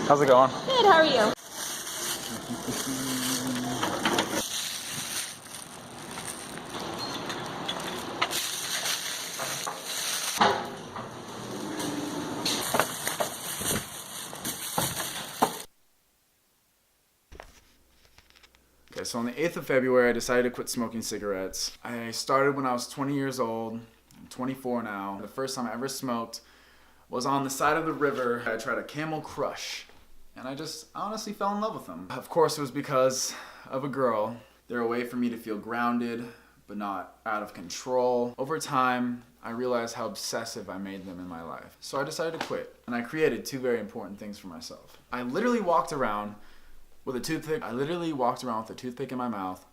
How's it going? Good, how are you? Okay, so on the 8th of February, I decided to quit smoking cigarettes. I started when I was 20 years old. I'm 24 now. The first time I ever smoked was on the side of the river. I tried a Camel Crush, and I honestly fell in love with them. Of course, it was because of a girl. They're a way for me to feel grounded, but not out of control. Over time, I realized how obsessive I made them in my life. So I decided to quit, and I created two very important things for myself. I literally walked around with a toothpick. In my mouth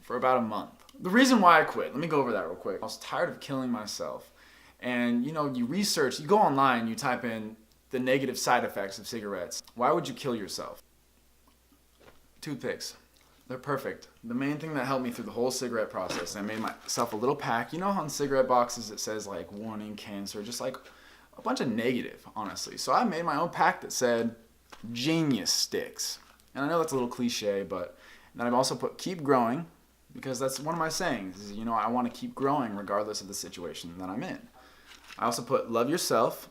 for about a month. The reason why I quit, let me go over that real quick. I was tired of killing myself. And you go online, you type in the negative side effects of cigarettes. Why would you kill yourself? Toothpicks. They're perfect. The main thing that helped me through the whole cigarette process, I made myself a little pack. You know how on cigarette boxes it says like warning cancer, just like a bunch of negative, honestly. So I made my own pack that said genius sticks. And I know that's a little cliche, but then I've also put keep growing, because that's one of my sayings is, I want to keep growing regardless of the situation that I'm in. I also put love yourself,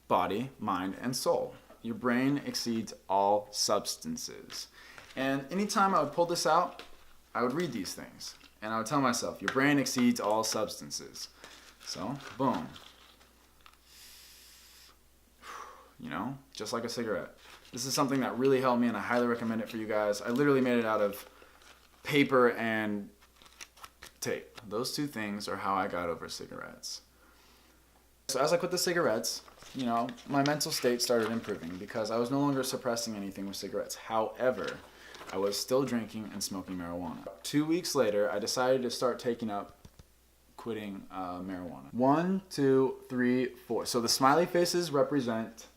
body, mind, and soul. Your brain exceeds all substances. And anytime I would pull this out, I would read these things. And I would tell myself, your brain exceeds all substances. So, boom. Just like a cigarette. This is something that really helped me, and I highly recommend it for you guys. I literally made it out of paper and tape. Those two things are how I got over cigarettes. So as I quit the cigarettes, my mental state started improving because I was no longer suppressing anything with cigarettes. However, I was still drinking and smoking marijuana. 2 weeks later, I decided to start taking up quitting marijuana. 1, 2, 3, 4. So the smiley faces represent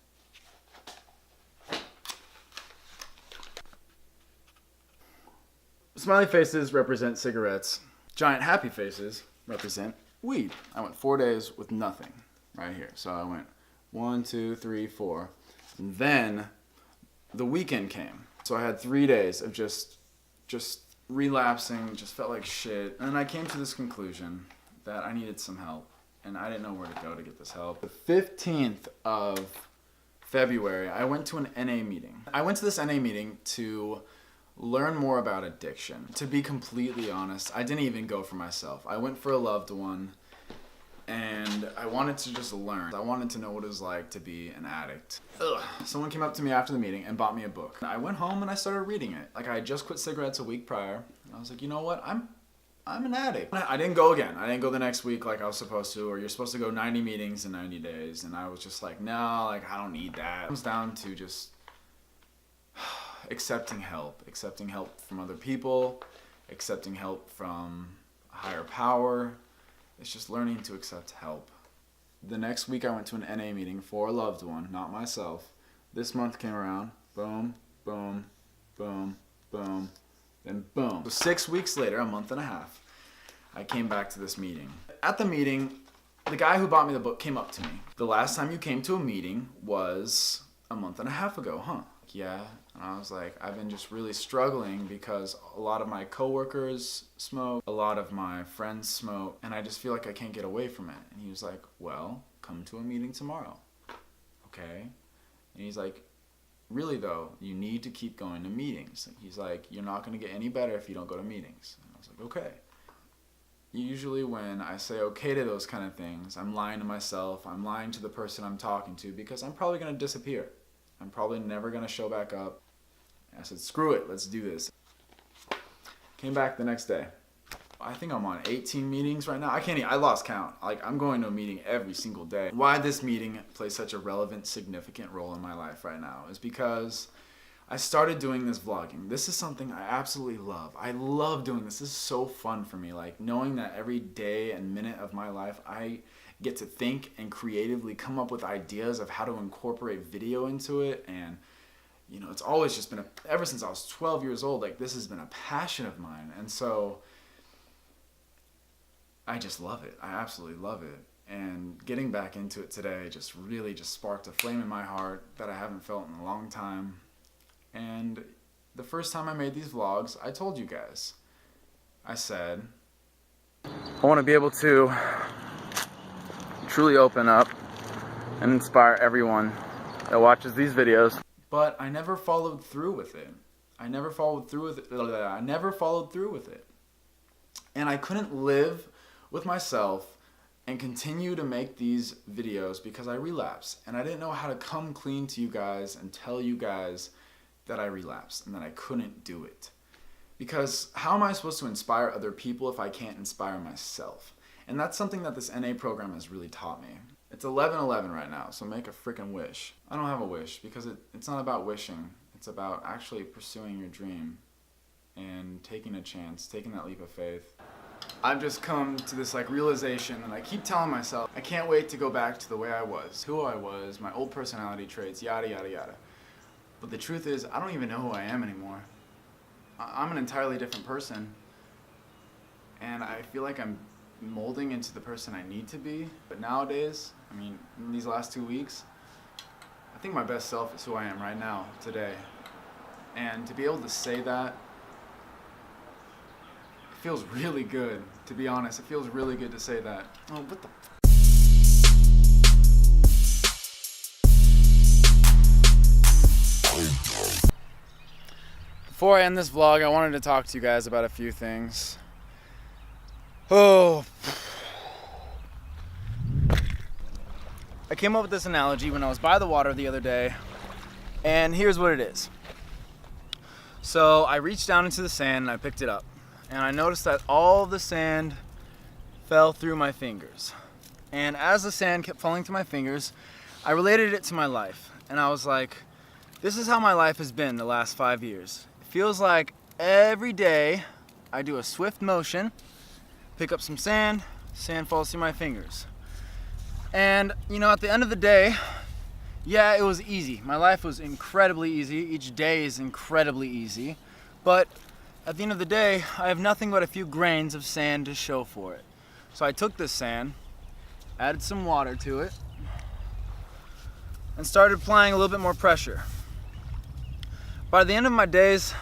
cigarettes. Giant happy faces represent weed. I went 4 days with nothing right here. So I went 1, 2, 3, 4. And then the weekend came. So I had 3 days of just relapsing, just felt like shit. And then I came to this conclusion that I needed some help. And I didn't know where to go to get this help. The 15th of February, I went to an NA meeting. I went to this NA meeting to learn more about addiction. To be completely honest, I didn't even go for myself. I went for a loved one, and I wanted to just learn. I wanted to know what it was like to be an addict. Someone came up to me after the meeting and bought me a book. I went home and I started reading it. Like, I had just quit cigarettes a week prior. I was like, you know what? I'm an addict. I didn't go again. I didn't go the next week like I was supposed to, or you're supposed to go 90 meetings in 90 days. And I was just like, no, I don't need that. It comes down to just accepting help from other people, accepting help from a higher power. It's just learning to accept help. The next week I went to an NA meeting for a loved one, not myself. This month came around, boom, boom, boom, boom, then boom. So 6 weeks later, a month and a half, I came back to this meeting. At the meeting, the guy who bought me the book came up to me. The last time you came to a meeting was a month and a half ago, huh? Yeah. And I was like, I've been just really struggling because a lot of my coworkers smoke, a lot of my friends smoke, and I just feel like I can't get away from it. And he was like, well, come to a meeting tomorrow. Okay. And he's like, really though, you need to keep going to meetings. He's like, you're not going to get any better if you don't go to meetings. And I was like, okay. Usually when I say okay to those kind of things, I'm lying to myself, I'm lying to the person I'm talking to, because I'm probably going to disappear. I'm probably never going to show back up. I said, screw it, let's do this. Came back the next day. I think I'm on 18 meetings right now. I lost count. Like, I'm going to a meeting every single day. Why this meeting plays such a relevant, significant role in my life right now is because I started doing this vlogging. This is something I absolutely love. I love doing this. This is so fun for me. Like, knowing that every day and minute of my life, I get to think and creatively come up with ideas of how to incorporate video into it. And it's always just been ever since I was 12 years old, like, this has been a passion of mine. And so I just love it. I absolutely love it. And getting back into it today just really just sparked a flame in my heart that I haven't felt in a long time. And the first time I made these vlogs, I told you guys, I said, I want to be able to truly open up and inspire everyone that watches these videos. But I never followed through with it. I never followed through with it. And I couldn't live with myself and continue to make these videos because I relapsed. And I didn't know how to come clean to you guys and tell you guys that I relapsed and that I couldn't do it. Because how am I supposed to inspire other people if I can't inspire myself? And that's something that this NA program has really taught me. It's 11/11 right now, so make a freaking wish. I don't have a wish because it's not about wishing. It's about actually pursuing your dream and taking a chance, taking that leap of faith. I've just come to this realization, and I keep telling myself, I can't wait to go back to the way I was, who I was, my old personality traits, yada, yada, yada. But the truth is, I don't even know who I am anymore. I'm an entirely different person, and I feel like I'm molding into the person I need to be. But nowadays, in these last 2 weeks, I think my best self is who I am right now, today. And to be able to say that, it feels really good, to be honest. It feels really good to say that. Oh, what the Before I end this vlog, I wanted to talk to you guys about a few things. Oh. I came up with this analogy when I was by the water the other day, and here's what it is. So I reached down into the sand and I picked it up, and I noticed that all the sand fell through my fingers. And as the sand kept falling through my fingers, I related it to my life, and I was like, this is how my life has been the last 5 years. It feels like every day I do a swift motion, pick up some sand, sand falls through my fingers. And at the end of the day, yeah, it was easy. My life was incredibly easy. Each day is incredibly easy. But at the end of the day, I have nothing but a few grains of sand to show for it. So I took this sand, added some water to it, and started applying a little bit more pressure. By the end of my days,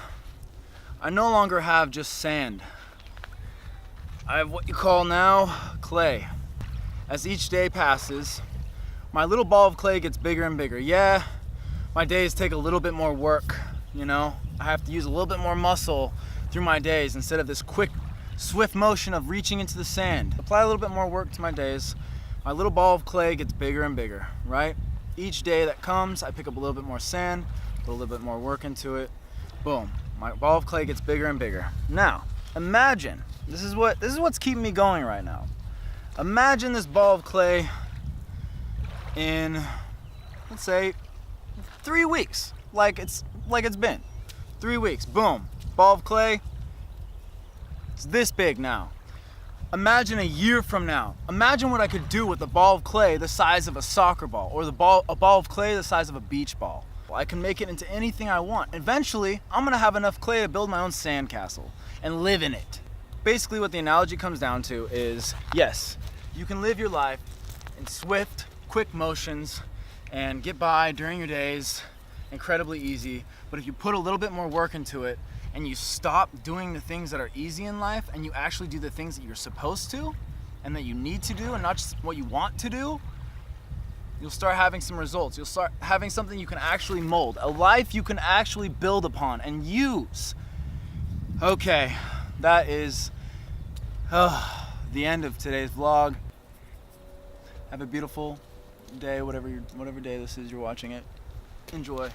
I no longer have just sand. I have what you call now clay. As each day passes, my little ball of clay gets bigger and bigger. Yeah, my days take a little bit more work, I have to use a little bit more muscle through my days instead of this quick, swift motion of reaching into the sand. Apply a little bit more work to my days. My little ball of clay gets bigger and bigger, right? Each day that comes, I pick up a little bit more sand, put a little bit more work into it. Boom, my ball of clay gets bigger and bigger. Now, imagine, this is what's keeping me going right now. Imagine this ball of clay in, let's say, 3 weeks, like it's been 3 weeks. Boom, ball of clay, it's this big now. Imagine a year from now. Imagine what I could do with a ball of clay the size of a soccer ball, or a ball of clay the size of a beach ball. I can make it into anything I want. Eventually, I'm gonna have enough clay to build my own sandcastle and live in it. Basically, what the analogy comes down to is, yes, you can live your life in swift, quick motions and get by during your days incredibly easy, but if you put a little bit more work into it and you stop doing the things that are easy in life and you actually do the things that you're supposed to and that you need to do and not just what you want to do, you'll start having some results. You'll start having something you can actually mold, a life you can actually build upon and use. Okay, that is the end of today's vlog. Have a beautiful day, whatever day this is you're watching it. Enjoy.